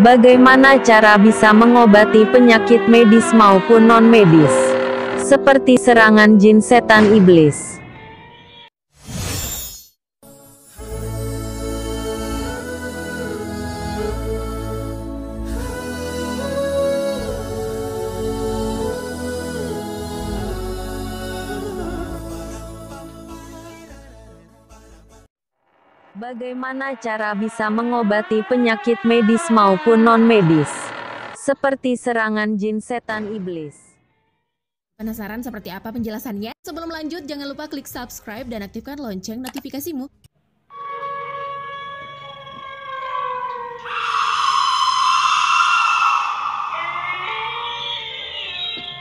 Bagaimana cara bisa mengobati penyakit medis maupun non-medis, seperti serangan jin setan iblis? Bagaimana cara bisa mengobati penyakit medis maupun non-medis, seperti serangan jin setan iblis? Penasaran seperti apa penjelasannya? Sebelum lanjut, jangan lupa klik subscribe dan aktifkan lonceng notifikasimu.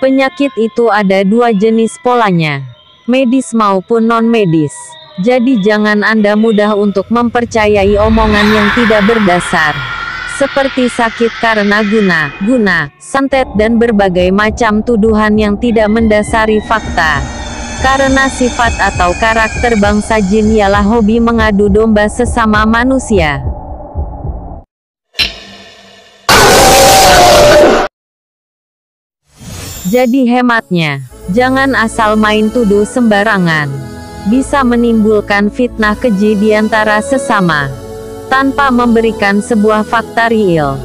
Penyakit itu ada dua jenis polanya, medis maupun non-medis. Jadi jangan Anda mudah untuk mempercayai omongan yang tidak berdasar, seperti sakit karena guna, santet dan berbagai macam tuduhan yang tidak mendasari fakta. Karena sifat atau karakter bangsa jin ialah hobi mengadu domba sesama manusia. Jadi hematnya, jangan asal main tuduh sembarangan. Bisa menimbulkan fitnah keji di antara sesama, tanpa memberikan sebuah fakta real.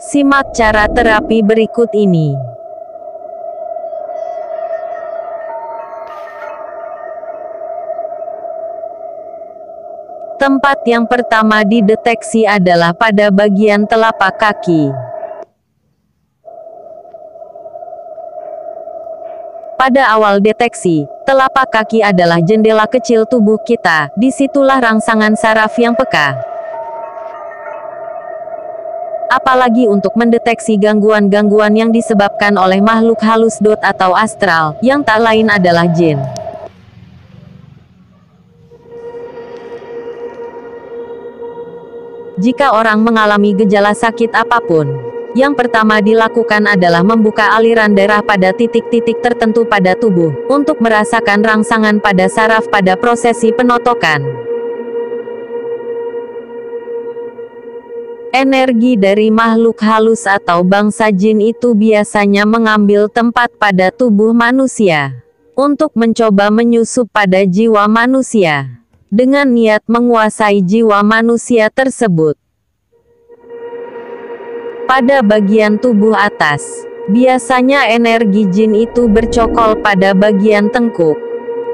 Simak cara terapi berikut ini. Tempat yang pertama dideteksi adalah pada bagian telapak kaki. Pada awal deteksi, telapak kaki adalah jendela kecil tubuh kita, disitulah rangsangan saraf yang peka. Apalagi untuk mendeteksi gangguan-gangguan yang disebabkan oleh makhluk halus atau astral, yang tak lain adalah jin. Jika orang mengalami gejala sakit apapun, yang pertama dilakukan adalah membuka aliran darah pada titik-titik tertentu pada tubuh, untuk merasakan rangsangan pada saraf pada prosesi penotokan. Energi dari makhluk halus atau bangsa jin itu biasanya mengambil tempat pada tubuh manusia, untuk mencoba menyusup pada jiwa manusia, dengan niat menguasai jiwa manusia tersebut. Pada bagian tubuh atas, biasanya energi jin itu bercokol pada bagian tengkuk,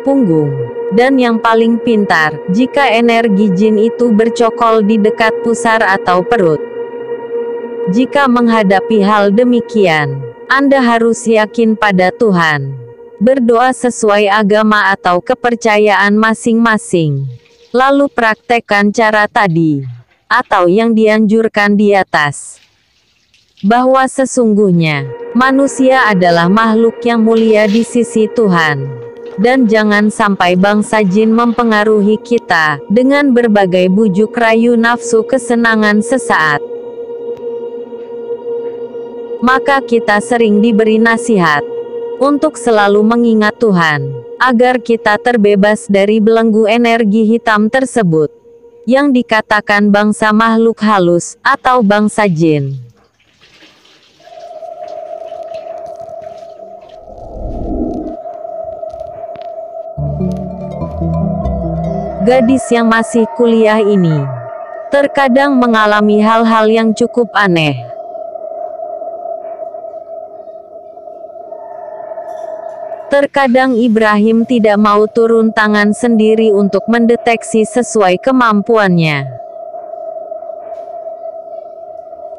punggung, dan yang paling pintar, jika energi jin itu bercokol di dekat pusar atau perut. Jika menghadapi hal demikian, Anda harus yakin pada Tuhan. Berdoa sesuai agama atau kepercayaan masing-masing. Lalu praktekkan cara tadi, atau yang dianjurkan di atas. Bahwa sesungguhnya, manusia adalah makhluk yang mulia di sisi Tuhan. Dan jangan sampai bangsa jin mempengaruhi kita, dengan berbagai bujuk rayu nafsu kesenangan sesaat. Maka kita sering diberi nasihat, untuk selalu mengingat Tuhan, agar kita terbebas dari belenggu energi hitam tersebut, yang dikatakan bangsa makhluk halus, atau bangsa jin. Gadis yang masih kuliah ini terkadang mengalami hal-hal yang cukup aneh. Terkadang Ibrahim tidak mau turun tangan sendiri untuk mendeteksi sesuai kemampuannya.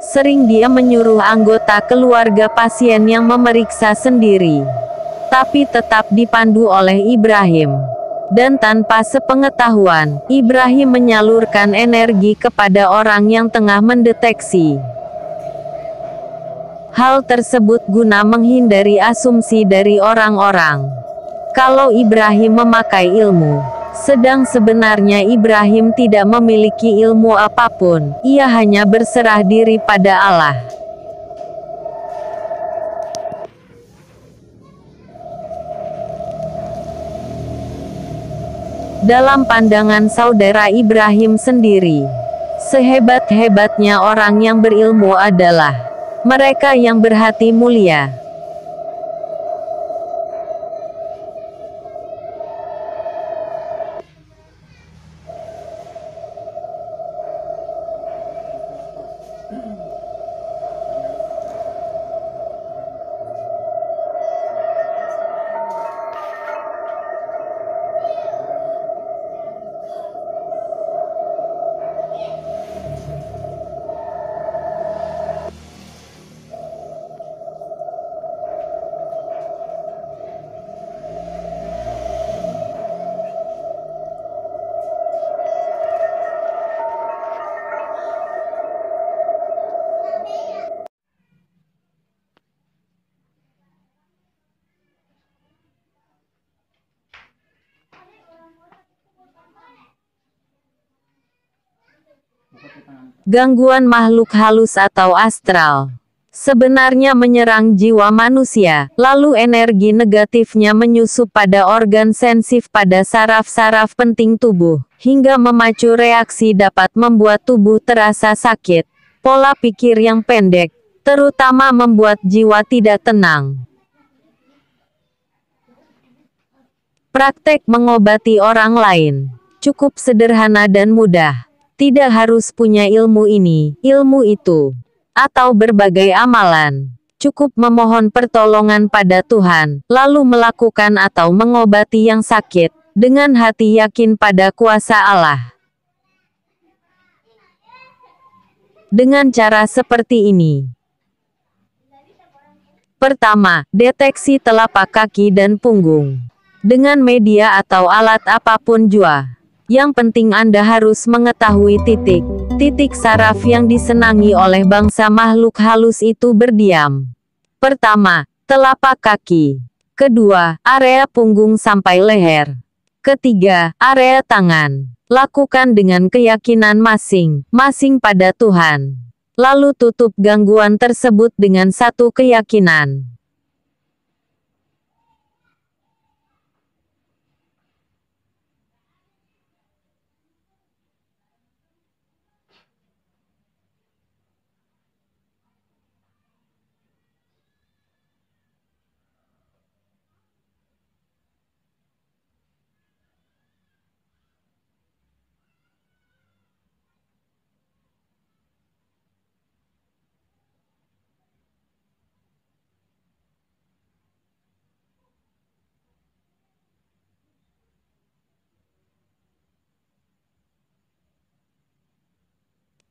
Sering dia menyuruh anggota keluarga pasien yang memeriksa sendiri, tapi tetap dipandu oleh Ibrahim. Dan tanpa sepengetahuan, Ibrahim menyalurkan energi kepada orang yang tengah mendeteksi. Hal tersebut guna menghindari asumsi dari orang-orang kalau Ibrahim memakai ilmu, sedang sebenarnya Ibrahim tidak memiliki ilmu apapun, ia hanya berserah diri pada Allah. Dalam pandangan saudara Ibrahim sendiri, sehebat-hebatnya orang yang berilmu adalah mereka yang berhati mulia. Gangguan makhluk halus atau astral sebenarnya menyerang jiwa manusia, lalu energi negatifnya menyusup pada organ sensif pada saraf-saraf penting tubuh, hingga memacu reaksi dapat membuat tubuh terasa sakit. Pola pikir yang pendek, terutama membuat jiwa tidak tenang. Praktek mengobati orang lain cukup sederhana dan mudah. Tidak harus punya ilmu ini, ilmu itu, atau berbagai amalan. Cukup memohon pertolongan pada Tuhan, lalu melakukan atau mengobati yang sakit, dengan hati yakin pada kuasa Allah. Dengan cara seperti ini. Pertama, deteksi telapak kaki dan punggung. Dengan media atau alat apapun jua. Yang penting Anda harus mengetahui titik saraf yang disenangi oleh bangsa makhluk halus itu berdiam. Pertama, telapak kaki. Kedua, area punggung sampai leher. Ketiga, area tangan. Lakukan dengan keyakinan masing-masing pada Tuhan. Lalu tutup gangguan tersebut dengan satu keyakinan.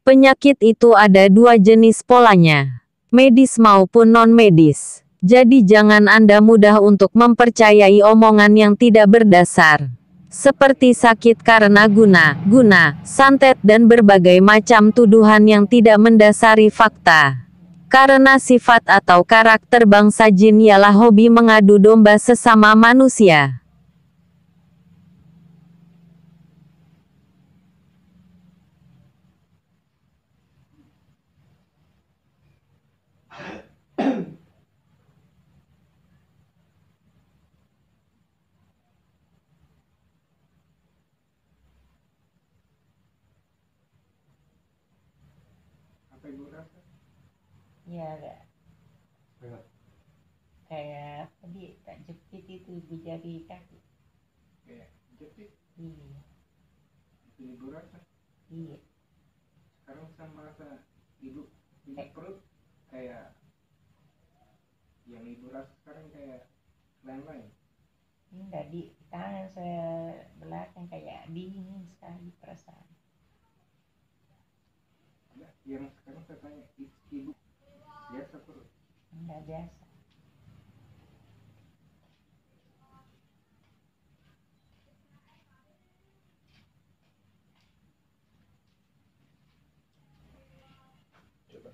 Penyakit itu ada dua jenis polanya, medis maupun non-medis. Jadi jangan Anda mudah untuk mempercayai omongan yang tidak berdasar. Seperti sakit karena guna, santet dan berbagai macam tuduhan yang tidak mendasari fakta. Karena sifat atau karakter bangsa jin ialah hobi mengadu domba sesama manusia. Ya, kayak tadi tak jepit itu di jari kaki. Kayak jepit? Iya. Ibu rasa? Iya. Sekarang saya merasa ibu perut kayak yang ibu rasa sekarang kayak lain-lain. Enggak, di tangan saya belakang kayak dingin sekali perasaan. Ya, yang sekarang saya tanya ibu biasa perut? Enggak biasa. Coba.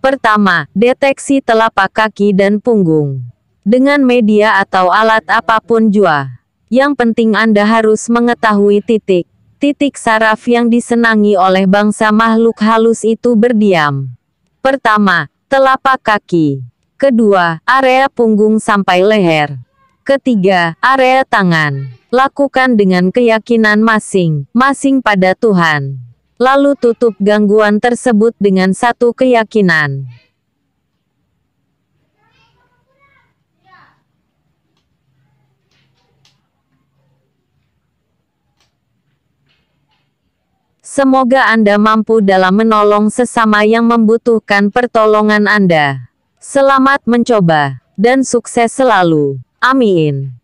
Pertama, deteksi telapak kaki dan punggung. Dengan media atau alat apapun jua. Yang penting Anda harus mengetahui titik saraf yang disenangi oleh bangsa makhluk halus itu berdiam. Pertama, telapak kaki. Kedua, area punggung sampai leher. Ketiga, area tangan. Lakukan dengan keyakinan masing-masing pada Tuhan. Lalu tutup gangguan tersebut dengan satu keyakinan. Semoga Anda mampu dalam menolong sesama yang membutuhkan pertolongan Anda. Selamat mencoba, dan sukses selalu. Amin.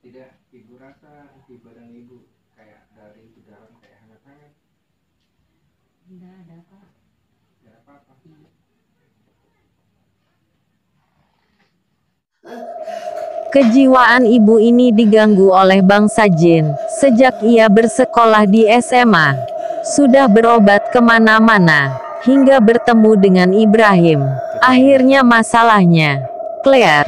Tidak, ibu rasa di badan ibu kayak dari dalam kayak hangat-hangat. Enggak ada apa. Tidak apa-apa. Kejiwaan ibu ini diganggu oleh bangsa jin sejak ia bersekolah di SMA. Sudah berobat kemana-mana, hingga bertemu dengan Ibrahim. Akhirnya masalahnya clear.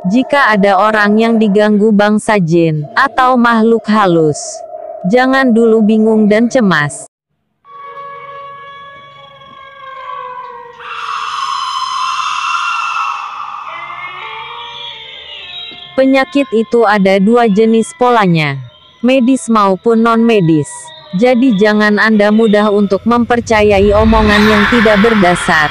Jika ada orang yang diganggu bangsa jin atau makhluk halus, jangan dulu bingung dan cemas. Penyakit itu ada dua jenis polanya, medis maupun non-medis. Jadi jangan Anda mudah untuk mempercayai omongan yang tidak berdasar.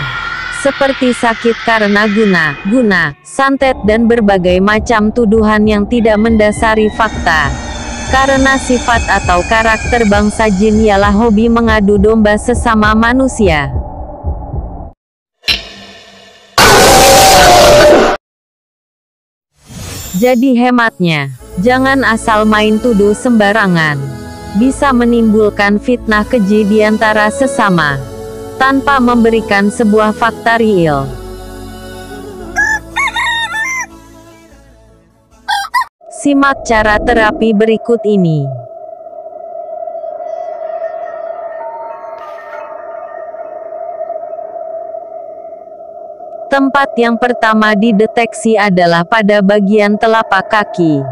Seperti sakit karena guna, santet dan berbagai macam tuduhan yang tidak mendasari fakta. Karena sifat atau karakter bangsa jin ialah hobi mengadu domba sesama manusia. Jadi hematnya, jangan asal main tuduh sembarangan. Bisa menimbulkan fitnah keji di antara sesama, tanpa memberikan sebuah fakta real. Simak cara terapi berikut ini. Tempat yang pertama dideteksi adalah pada bagian telapak kaki.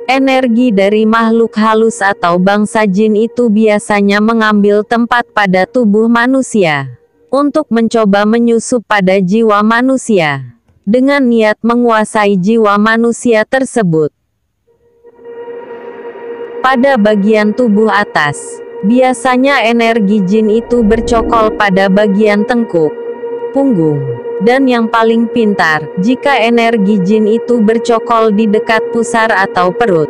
Energi dari makhluk halus atau bangsa jin itu biasanya mengambil tempat pada tubuh manusia untuk mencoba menyusup pada jiwa manusia dengan niat menguasai jiwa manusia tersebut. Pada bagian tubuh atas, biasanya energi jin itu bercokol pada bagian tengkuk, punggung, dan yang paling pintar, jika energi jin itu bercokol di dekat pusar atau perut.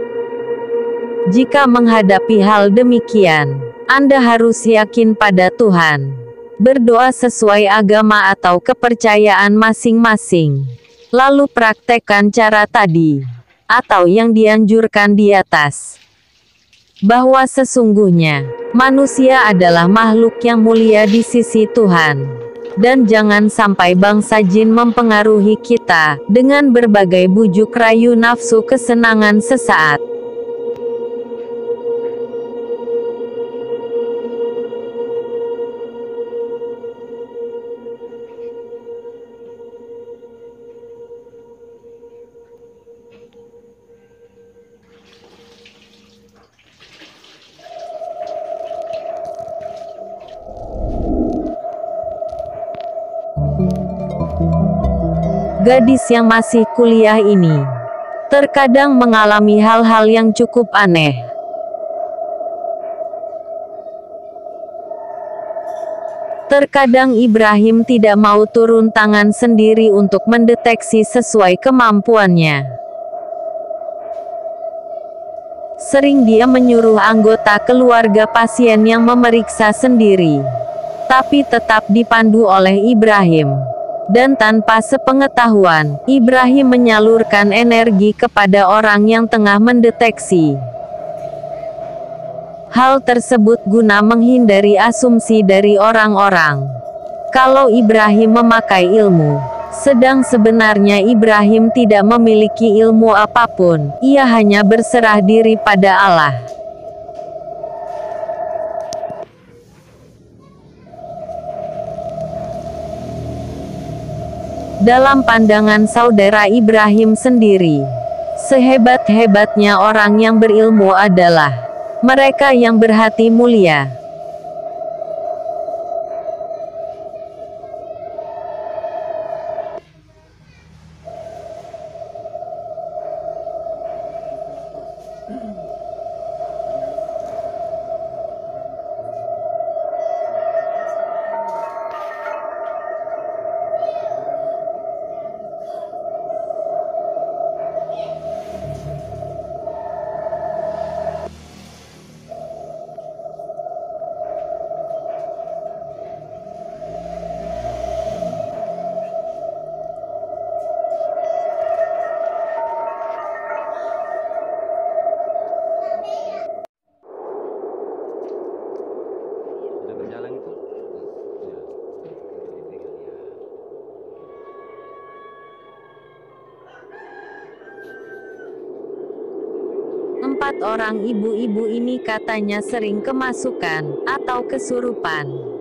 Jika menghadapi hal demikian, Anda harus yakin pada Tuhan. Berdoa sesuai agama atau kepercayaan masing-masing. Lalu praktekkan cara tadi, atau yang dianjurkan di atas. Bahwa sesungguhnya, manusia adalah makhluk yang mulia di sisi Tuhan. Dan jangan sampai bangsa jin mempengaruhi kita dengan berbagai bujuk rayu nafsu kesenangan sesaat. Gadis yang masih kuliah ini terkadang mengalami hal-hal yang cukup aneh. Terkadang Ibrahim tidak mau turun tangan sendiri untuk mendeteksi sesuai kemampuannya. Sering dia menyuruh anggota keluarga pasien yang memeriksa sendiri, tapi tetap dipandu oleh Ibrahim. Dan tanpa sepengetahuan, Ibrahim menyalurkan energi kepada orang yang tengah mendeteksi. Hal tersebut guna menghindari asumsi dari orang-orang kalau Ibrahim memakai ilmu, sedang sebenarnya Ibrahim tidak memiliki ilmu apapun, ia hanya berserah diri pada Allah. Dalam pandangan saudara Ibrahim sendiri, sehebat-hebatnya orang yang berilmu adalah mereka yang berhati mulia. Sudah berjalan itu? Ya. Empat orang ibu-ibu ini katanya sering kemasukan atau kesurupan.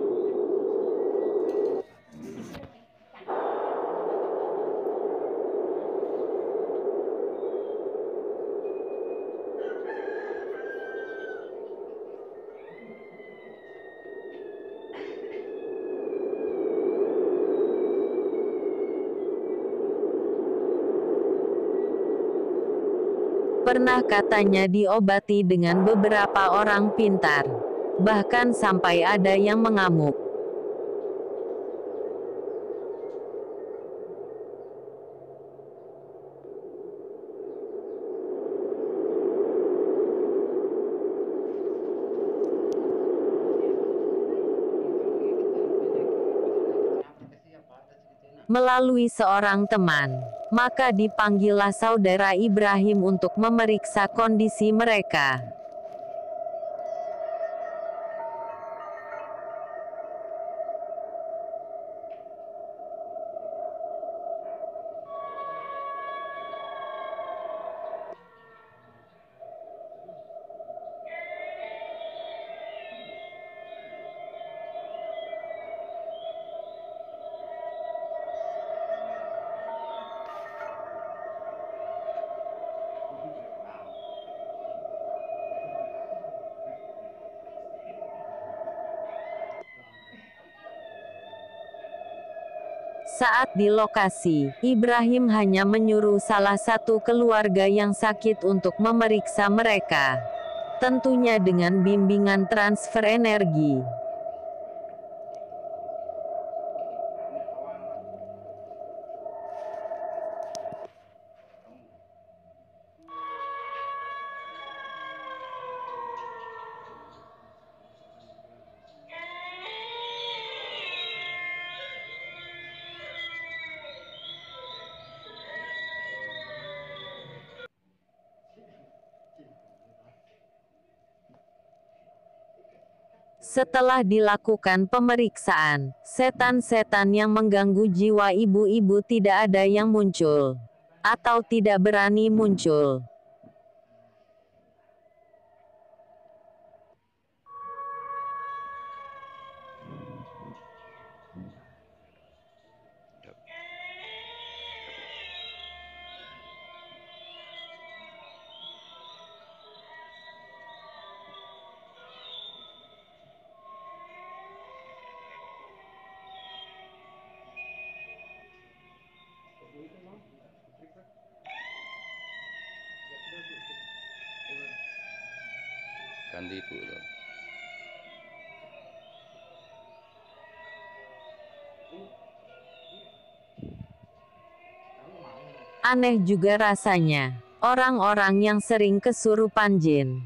Pernah katanya diobati dengan beberapa orang pintar. Bahkan sampai ada yang mengamuk. Melalui seorang teman, maka dipanggillah saudara Ibrahim untuk memeriksa kondisi mereka. Saat di lokasi, Ibrahim hanya menyuruh salah satu keluarga yang sakit untuk memeriksa mereka. Tentunya dengan bimbingan transfer energi. Setelah dilakukan pemeriksaan, setan-setan yang mengganggu jiwa ibu-ibu tidak ada yang muncul, atau tidak berani muncul. Kan tipu tuh. Aneh juga rasanya, orang-orang yang sering kesurupan jin.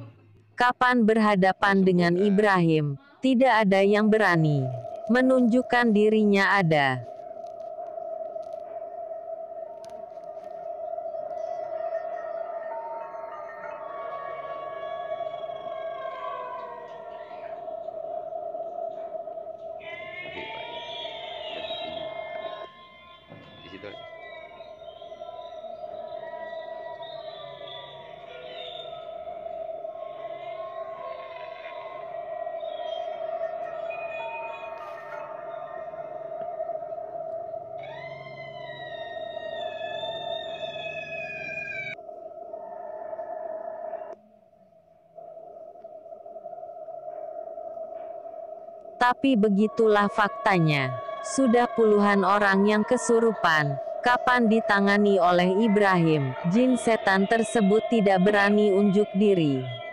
Kapan berhadapan dengan Ibrahim, tidak ada yang berani menunjukkan dirinya ada. Tapi Pak ya. Di situ aja. Tapi begitulah faktanya. Sudah puluhan orang yang kesurupan. Kapan ditangani oleh Ibrahim, jin setan tersebut tidak berani unjuk diri.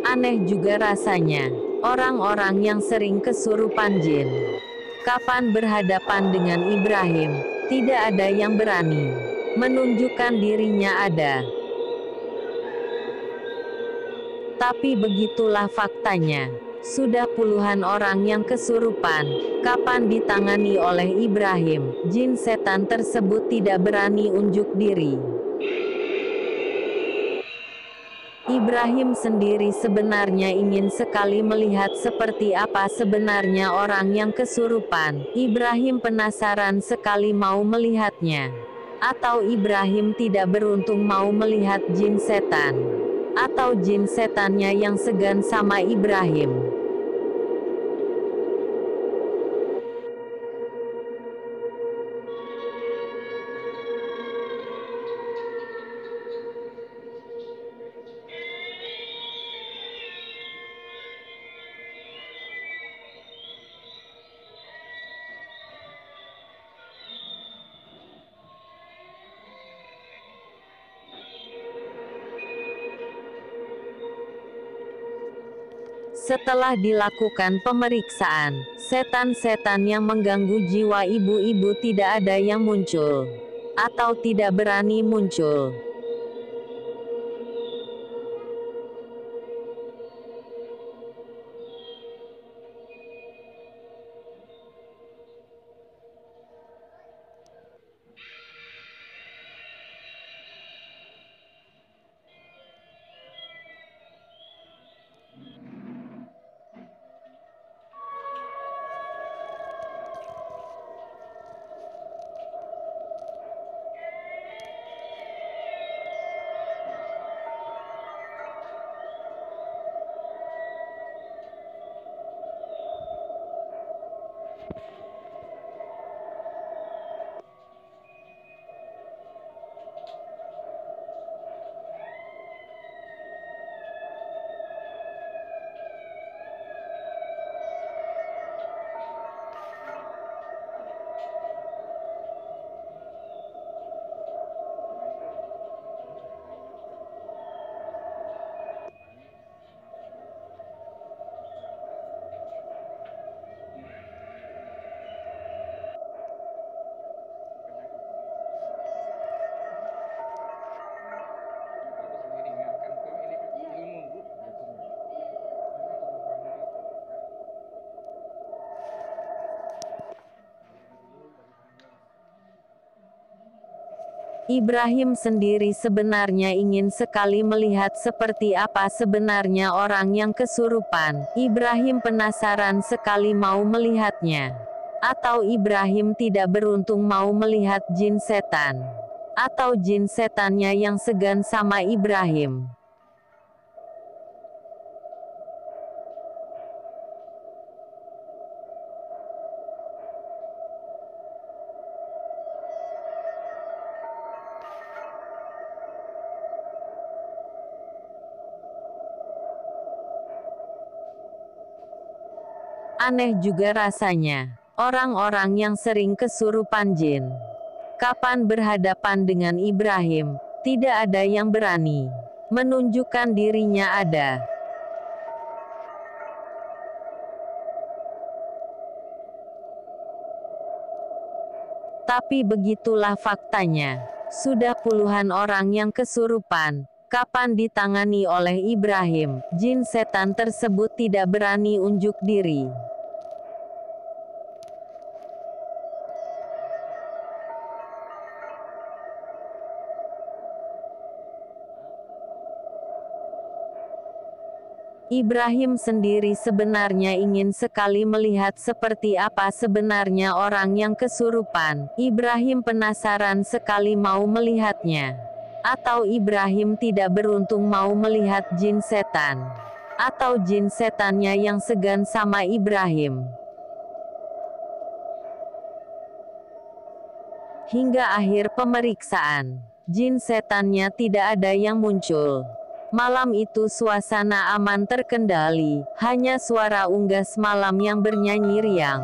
Aneh juga rasanya, orang-orang yang sering kesurupan jin. Kapan berhadapan dengan Ibrahim, tidak ada yang berani menunjukkan dirinya ada. Tapi begitulah faktanya. Sudah puluhan orang yang kesurupan. Kapan ditangani oleh Ibrahim, jin setan tersebut tidak berani unjuk diri. Ibrahim sendiri sebenarnya ingin sekali melihat seperti apa sebenarnya orang yang kesurupan. Ibrahim penasaran sekali mau melihatnya. Atau Ibrahim tidak beruntung mau melihat jin setan. Atau jin setannya yang segan sama Ibrahim. Setelah dilakukan pemeriksaan, setan-setan yang mengganggu jiwa ibu-ibu tidak ada yang muncul, atau tidak berani muncul. Ibrahim sendiri sebenarnya ingin sekali melihat seperti apa sebenarnya orang yang kesurupan. Ibrahim penasaran sekali mau melihatnya. Atau Ibrahim tidak beruntung mau melihat jin setan. Atau jin setannya yang segan sama Ibrahim. Aneh juga rasanya, orang-orang yang sering kesurupan jin. Kapan berhadapan dengan Ibrahim, tidak ada yang berani menunjukkan dirinya ada. Tapi begitulah faktanya. Sudah puluhan orang yang kesurupan. Kapan ditangani oleh Ibrahim, jin setan tersebut tidak berani unjuk diri. Ibrahim sendiri sebenarnya ingin sekali melihat seperti apa sebenarnya orang yang kesurupan. Ibrahim penasaran sekali mau melihatnya. Atau Ibrahim tidak beruntung mau melihat jin setan. Atau jin setannya yang segan sama Ibrahim. Hingga akhir pemeriksaan, jin setannya tidak ada yang muncul. Malam itu suasana aman terkendali, hanya suara unggas malam yang bernyanyi riang.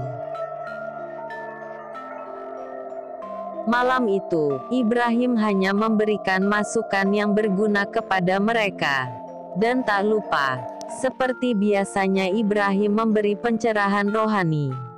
Malam itu, Ibrahim hanya memberikan masukan yang berguna kepada mereka. Dan tak lupa, seperti biasanya Ibrahim memberi pencerahan rohani.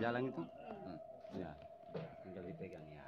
jalan itu Hmm. ya tinggal dipegang ya.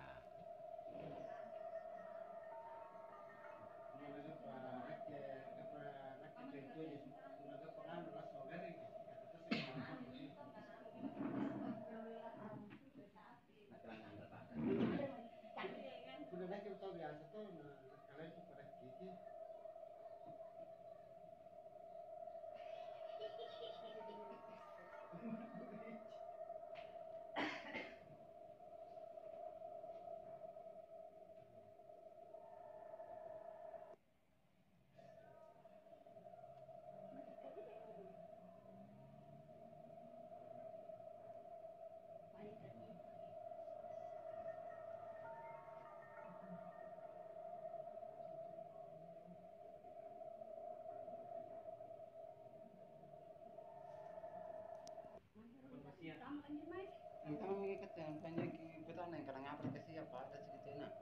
Kamu mengikat yang banyak betul nih karena ngapa kasih apa ada segitu nak.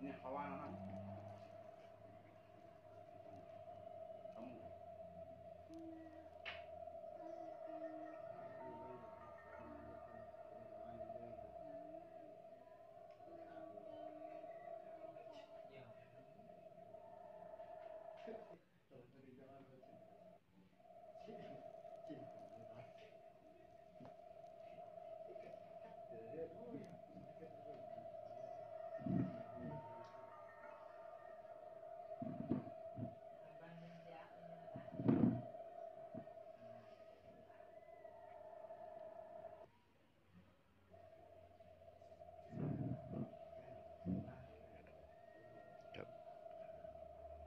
Ini kawan kamu.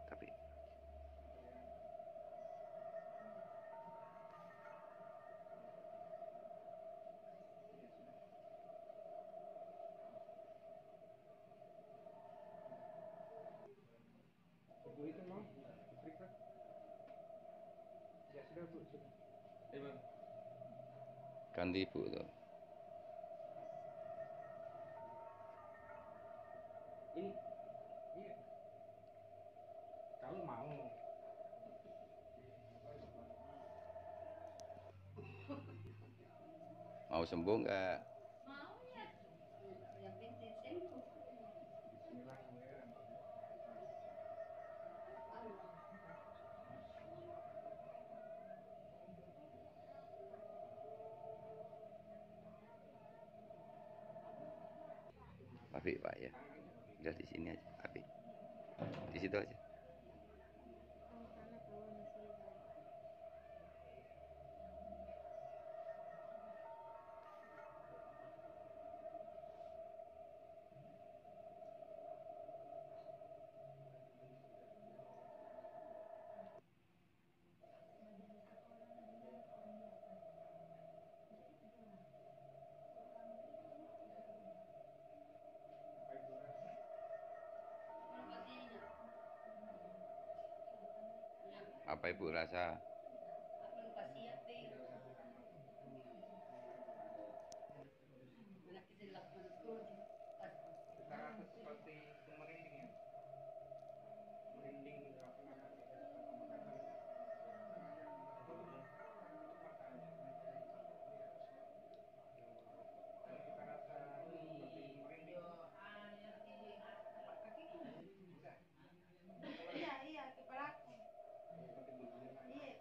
Tapi Ibu itu mau diperiksa? Ya sudah Bu, sudah. Bang. ganti ibu tuh. Ini, iya. Kalau mau. Mau sembuh nggak? Tapi Pak ya, udah di sini aja. Tapi di situ aja. Apa ibu rasa? Kita rasa seperti itu merinding ya. Merinding apa namanya? Tutup matanya. Dan kita rasa seperti merinding. Iya, kepalaku. Seperti menggila. Iya.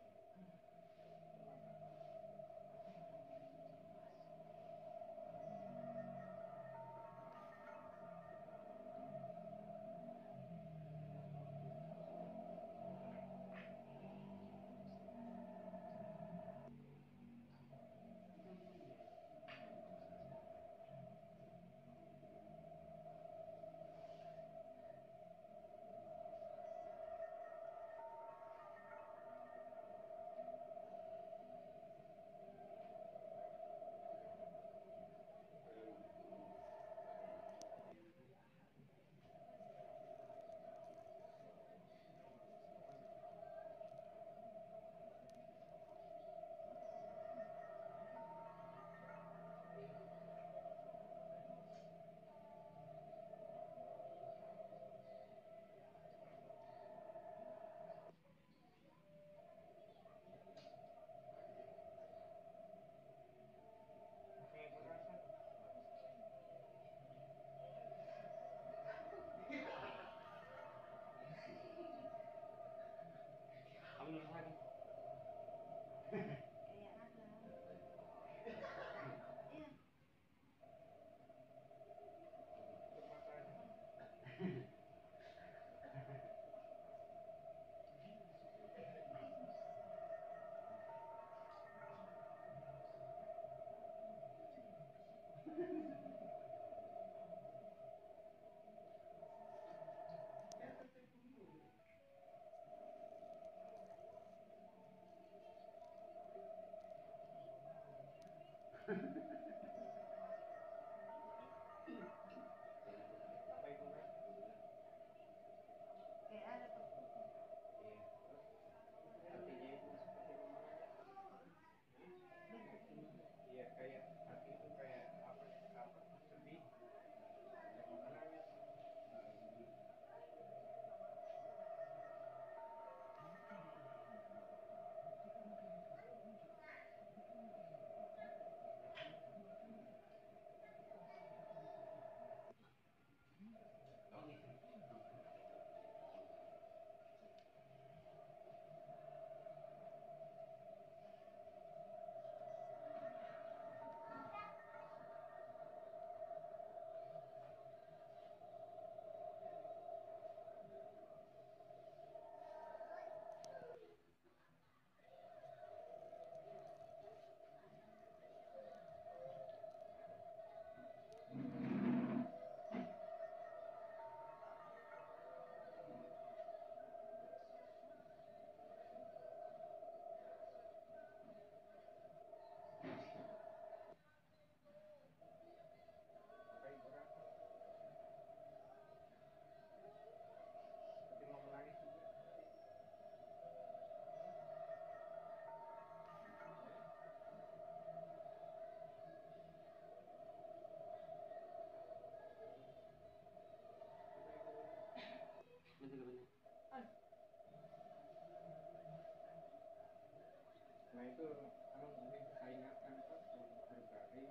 Nah itu ini saya ingatkan Pak, pribadi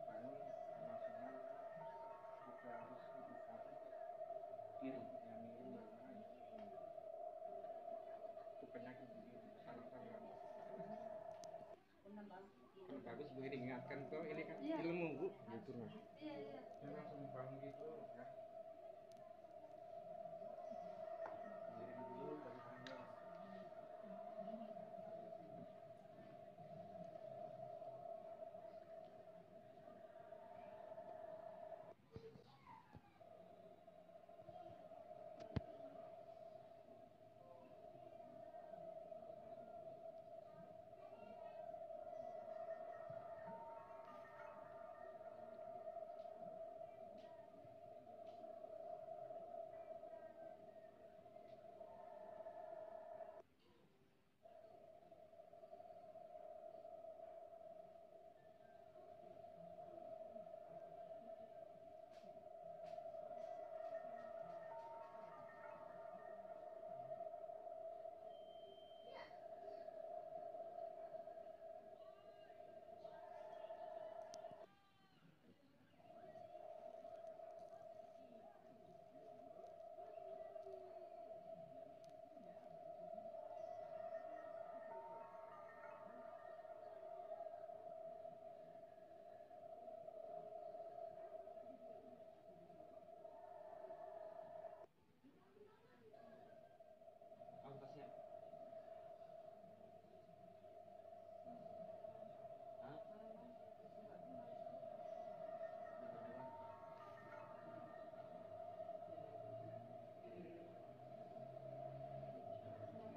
bangun nasional kita harus itu apa miring ya, miring bagaimana itu penyakit begini salah-salah kan bagus Bu ini ingatkan tuh ini kan ilmu Bu gitu mas ya langsung bangun gitu ya miring dulu bagaimana.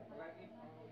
Apalagi kalau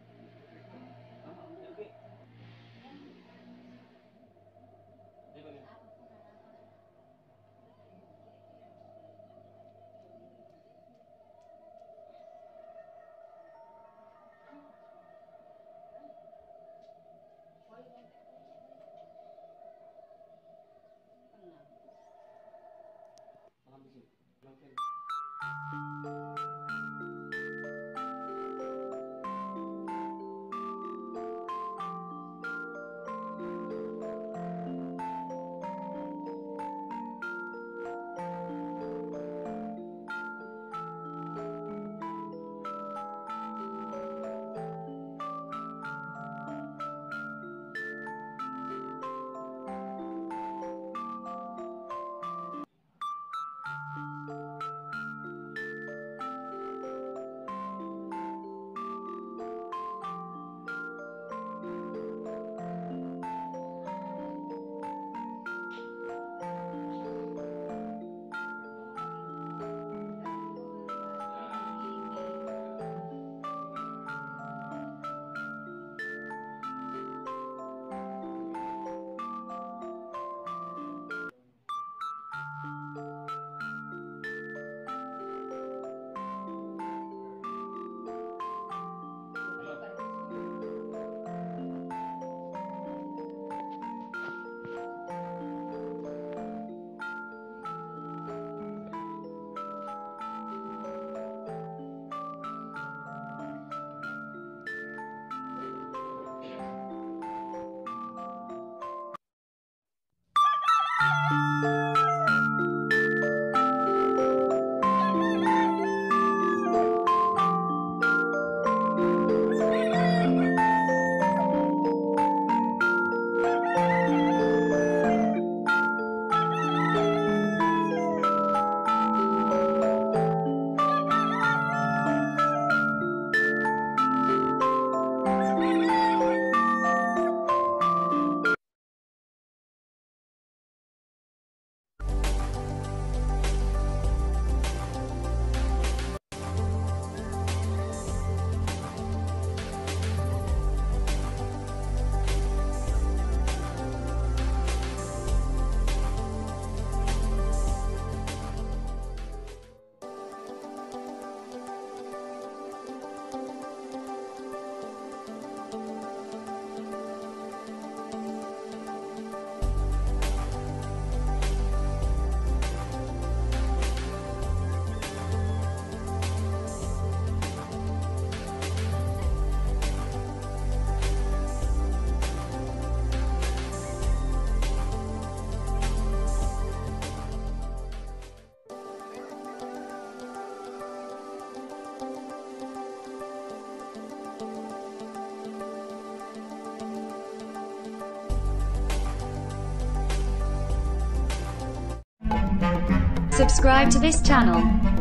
Subscribe to this channel.